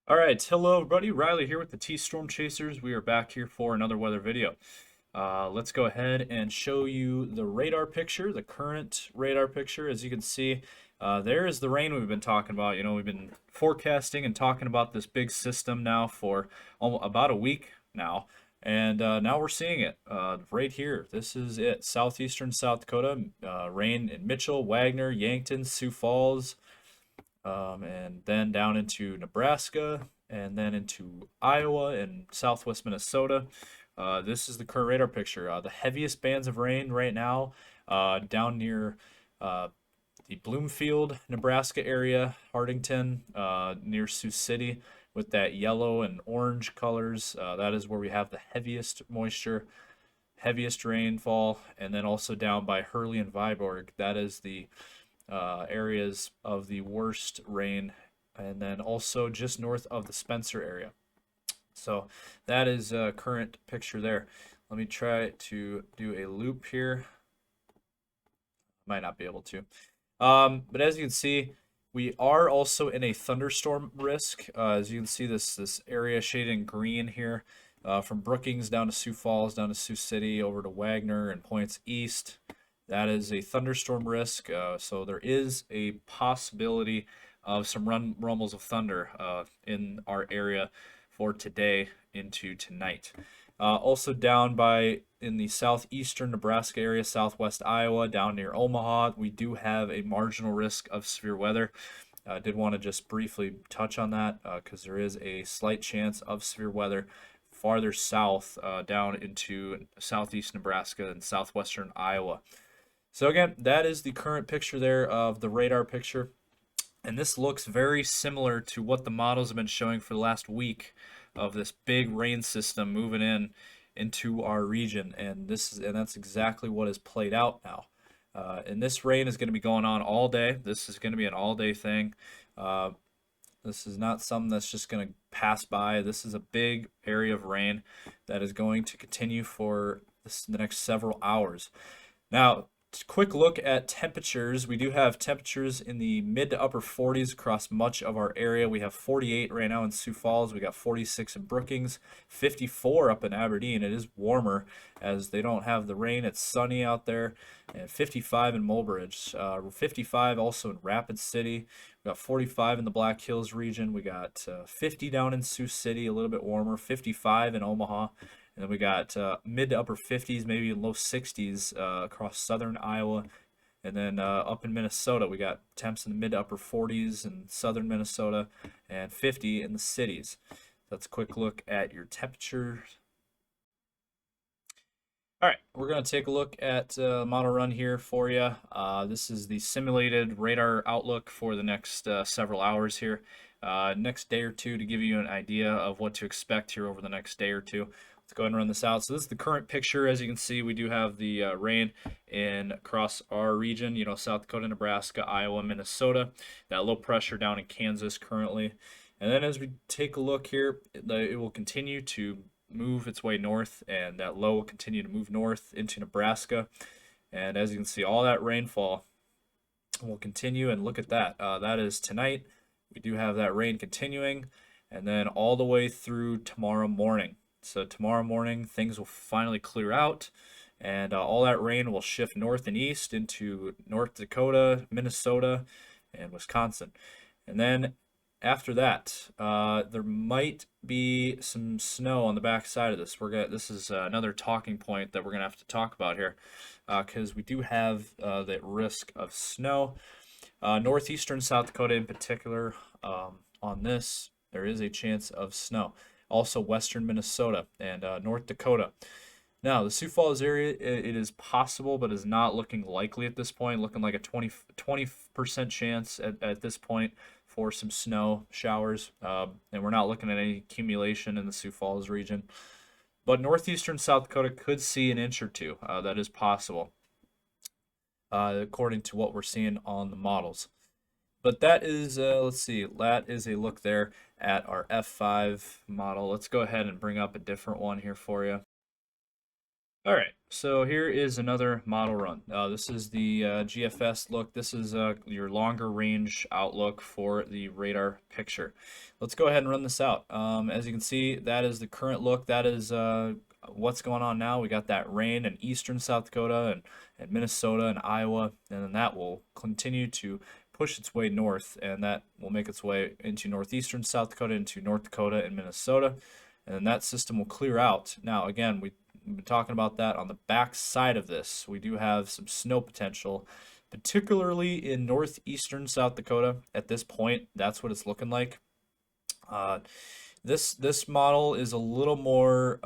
All right, hello everybody. Riley here with the T-Storm Chasers. We are back here for another weather video. Let's go ahead and show you the radar picture, the current radar picture. As you can see, there is the rain we've been talking about. You know, we've been forecasting and talking about this big system now for about a week now, and now we're seeing it right here. This is it. Southeastern South Dakota, rain in Mitchell, Wagner, Yankton, Sioux Falls, and then down into Nebraska, and then into Iowa and southwest Minnesota. This is the current radar picture. The heaviest bands of rain right now down near the Bloomfield, Nebraska area, Hardington, near Sioux City, with that yellow and orange colors. That is where we have the heaviest moisture, heaviest rainfall, and then also down by Hurley and Viborg. That is the areas of the worst rain, and then also just north of the Spencer area. So that is a current picture there. Let me try to do a loop here. Might not be able to. But as you can see, we are also in a thunderstorm risk. As you can see, this area shaded in green here, from Brookings down to Sioux Falls, down to Sioux City, over to Wagner and points east. That is a thunderstorm risk, so there is a possibility of some rumbles of thunder in our area for today into tonight. Also down by in the southeastern Nebraska area, southwest Iowa, down near Omaha, we do have a marginal risk of severe weather. I did want to just briefly touch on that because there is a slight chance of severe weather farther south down into southeast Nebraska and southwestern Iowa. So again, that is the current picture there of the radar picture. And this looks very similar to what the models have been showing for the last week of this big rain system moving into our region. And that's exactly what has played out now. And this rain is going to be going on all day. This is going to be an all-day thing. This is not something that's just going to pass by. This is a big area of rain that is going to continue for the next several hours. Now, quick look at temperatures. We do have temperatures in the mid to upper 40s across much of our area. We have 48 right now in Sioux Falls. We got 46 in Brookings, 54 up in Aberdeen. It is warmer as they don't have the rain. It's sunny out there, and 55 in Mulbridge. 55 also in Rapid City. We got 45 in the Black Hills region. We got 50 down in Sioux City, a little bit warmer. 55 in Omaha. And then we got mid to upper 50s, maybe low 60s across southern Iowa. And then up in Minnesota, we got temps in the mid to upper 40s in southern Minnesota and 50 in the cities. That's a quick look at your temperature. All right, we're going to take a look at model run here for you. This is the simulated radar outlook for the next several hours here. Next day or two to give you an idea of what to expect here over the next day or two. Let's go ahead and run this out. So this is the current picture. As you can see, we do have the rain across our region, you know, South Dakota, Nebraska, Iowa, Minnesota. That low pressure down in Kansas currently. And then as we take a look here, it will continue to move its way north, and that low will continue to move north into Nebraska. And as you can see, all that rainfall will continue, and look at that. That is tonight. We do have that rain continuing, and then all the way through tomorrow morning. So tomorrow morning, things will finally clear out, and all that rain will shift north and east into North Dakota, Minnesota, and Wisconsin. And then after that, there might be some snow on the back side of this. This is another talking point that we're gonna have to talk about here, because we do have that risk of snow. Northeastern South Dakota in particular, on this, there is a chance of snow. Also western Minnesota and North Dakota. Now, the Sioux Falls area, it is possible, but is not looking likely at this point, looking like a 20% chance at this point for some snow showers. And we're not looking at any accumulation in the Sioux Falls region. But northeastern South Dakota could see an inch or two. That is possible, according to what we're seeing on the models. But that is, let's see, that is a look there at our F5 model. Let's go ahead and bring up a different one here for you. All right, so here is another model run. This is the GFS look. This is your longer range outlook for the radar picture. Let's go ahead and run this out. As you can see, that is the current look. That is what's going on now. We got that rain in eastern South Dakota and Minnesota and Iowa, and then that will continue to push its way north, and that will make its way into northeastern South Dakota, into North Dakota and Minnesota, and then that system will clear out. Now, again, we've been talking about that on the back side of this. We do have some snow potential, particularly in northeastern South Dakota. At this point, that's what it's looking like. Uh, this model is a little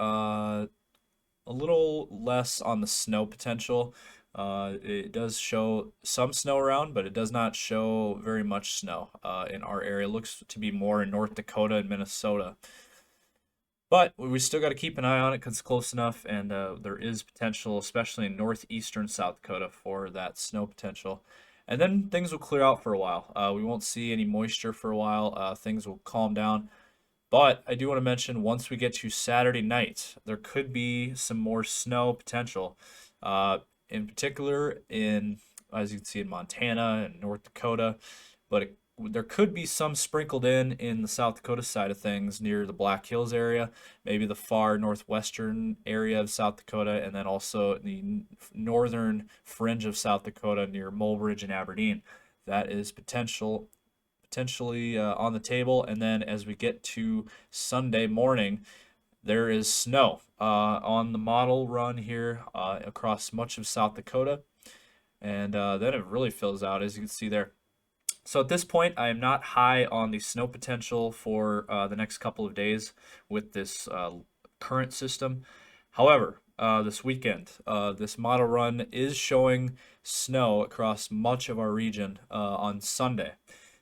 less on the snow potential. It does show some snow around, but it does not show very much snow in our area. It looks to be more in North Dakota and Minnesota. But we still got to keep an eye on it because it's close enough, and there is potential, especially in northeastern South Dakota, for that snow potential. And then things will clear out for a while. We won't see any moisture for a while. Things will calm down. But I do want to mention once we get to Saturday night, there could be some more snow potential. In particular, as you can see in Montana and North Dakota, but there could be some sprinkled in the South Dakota side of things near the Black Hills area, maybe the far northwestern area of South Dakota, and then also the northern fringe of South Dakota near Mulbridge and Aberdeen. That is potentially on the table. And then as we get to Sunday morning, there is snow on the model run here across much of South Dakota. And then it really fills out, as you can see there. So at this point, I am not high on the snow potential for the next couple of days with this current system. However, this weekend, this model run is showing snow across much of our region on Sunday.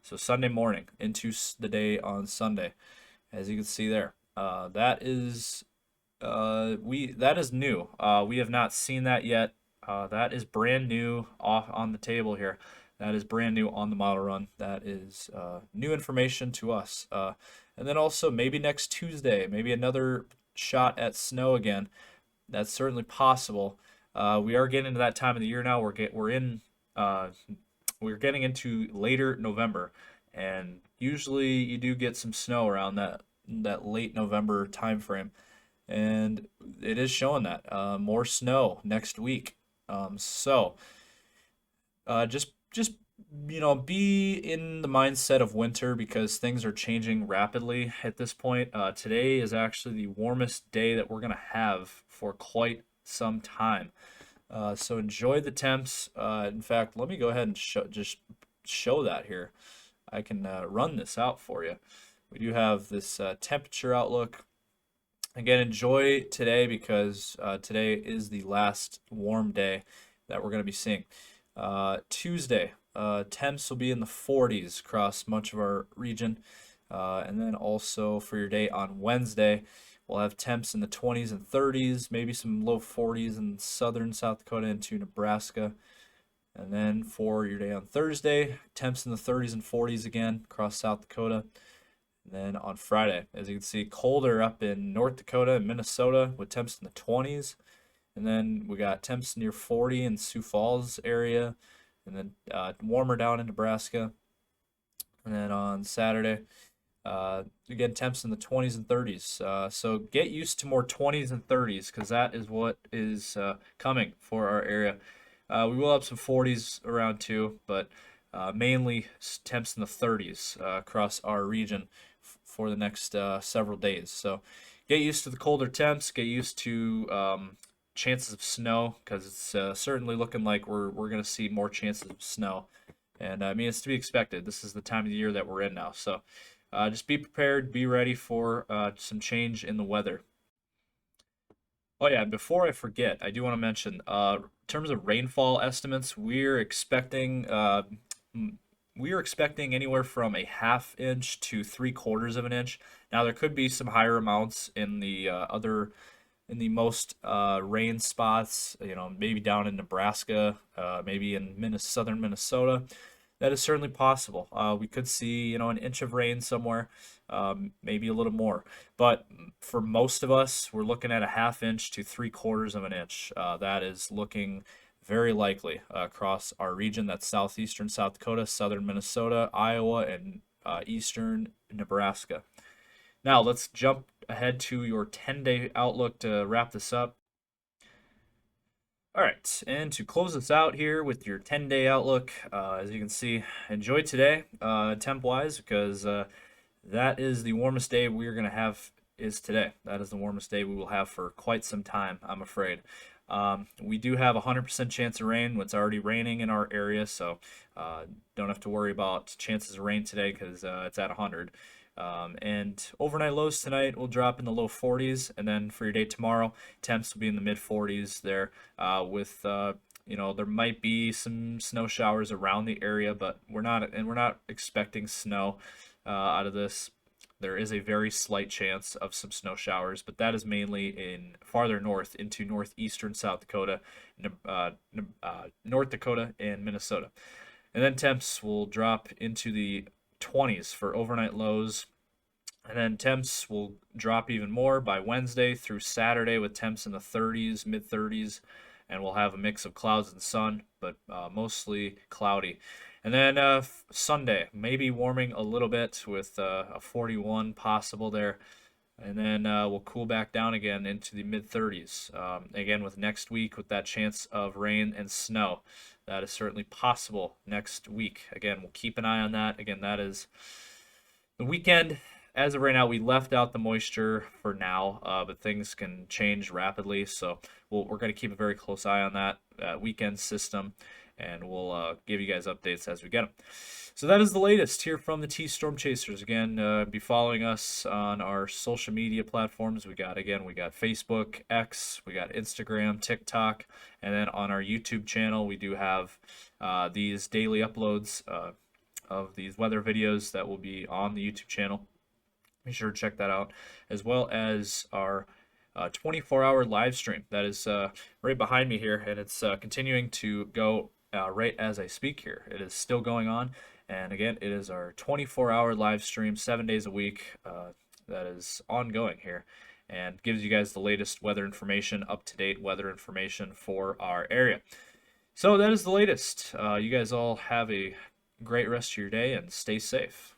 So Sunday morning into the day on Sunday, as you can see there. That is that is new. We have not seen that yet. That is brand new off on the table here. That is brand new on the model run. That is new information to us. And then also maybe next Tuesday, maybe another shot at snow again. That's certainly possible. We are getting into that time of the year now. We're getting into later November, and usually you do get some snow around that late November time frame, and it is showing that more snow next week. So just be in the mindset of winter because things are changing rapidly at this point. Today is actually the warmest day that we're gonna have for quite some time. So enjoy the temps. In fact, let me go ahead and show that here. I can run this out for you. We do have this temperature outlook. Again, enjoy today because today is the last warm day that we're going to be seeing. Tuesday, temps will be in the 40s across much of our region. And then also for your day on Wednesday, we'll have temps in the 20s and 30s, maybe some low 40s in southern South Dakota into Nebraska. And then for your day on Thursday, temps in the 30s and 40s again across South Dakota. And then on Friday, as you can see, colder up in North Dakota and Minnesota with temps in the 20s. And then we got temps near 40 in Sioux Falls area. And then warmer down in Nebraska. And then on Saturday, again, temps in the 20s and 30s. So get used to more 20s and 30s because that is what is coming for our area. We will have some 40s around too, but mainly temps in the 30s across our region for the next several days. So get used to the colder temps. Get used to chances of snow because it's certainly looking like we're going to see more chances of snow. And I mean, it's to be expected. This is the time of the year that we're in now. So just be prepared, be ready for some change in the weather. Oh yeah, before I forget, I do want to mention, in terms of rainfall estimates, we are expecting anywhere from a half inch to 3/4 of an inch. Now there could be some higher amounts in the most rain spots, maybe down in Nebraska, maybe in southern Minnesota. that is certainly possible. We could see, an inch of rain somewhere, maybe a little more. But for most of us, we're looking at a half inch to 3/4 of an inch. That is looking very likely across our region. That's southeastern South Dakota, southern Minnesota, Iowa, and eastern Nebraska. Now let's jump ahead to your 10-day outlook to wrap this up. All right, and to close this out here with your 10-day outlook, as you can see, enjoy today temp-wise, because that is the warmest day we're going to have is today. That is the warmest day we will have for quite some time, I'm afraid. We do have a 100% chance of rain. It's already raining in our area, so don't have to worry about chances of rain today because it's at 100. And overnight lows tonight will drop in the low 40s, and then for your day tomorrow, temps will be in the mid 40s there. With there might be some snow showers around the area, but we're not expecting snow out of this. There is a very slight chance of some snow showers, but that is mainly in farther north into northeastern South Dakota, North Dakota, and Minnesota. And then temps will drop into the 20s for overnight lows. And then temps will drop even more by Wednesday through Saturday with temps in the 30s, mid 30s. And we'll have a mix of clouds and sun, but mostly cloudy. And then Sunday, maybe warming a little bit with a 41 possible there. And then we'll cool back down again into the mid 30s. Again, with next week, with that chance of rain and snow. That is certainly possible next week. Again, we'll keep an eye on that. Again, that is the weekend. As of right now, we left out the moisture for now, but things can change rapidly. So we're going to keep a very close eye on that weekend system, and we'll give you guys updates as we get them. So that is the latest here from the T-Storm Chasers. Again, be following us on our social media platforms. We got Facebook, X, we got Instagram, TikTok, and then on our YouTube channel, we do have these daily uploads of these weather videos that will be on the YouTube channel. Be sure to check that out, as well as our 24-hour live stream that is right behind me here, and it's continuing to go right as I speak here. It is still going on, and again, it is our 24-hour live stream, 7 days a week, that is ongoing here, and gives you guys the latest weather information, up-to-date weather information for our area. So that is the latest. You guys all have a great rest of your day, and stay safe.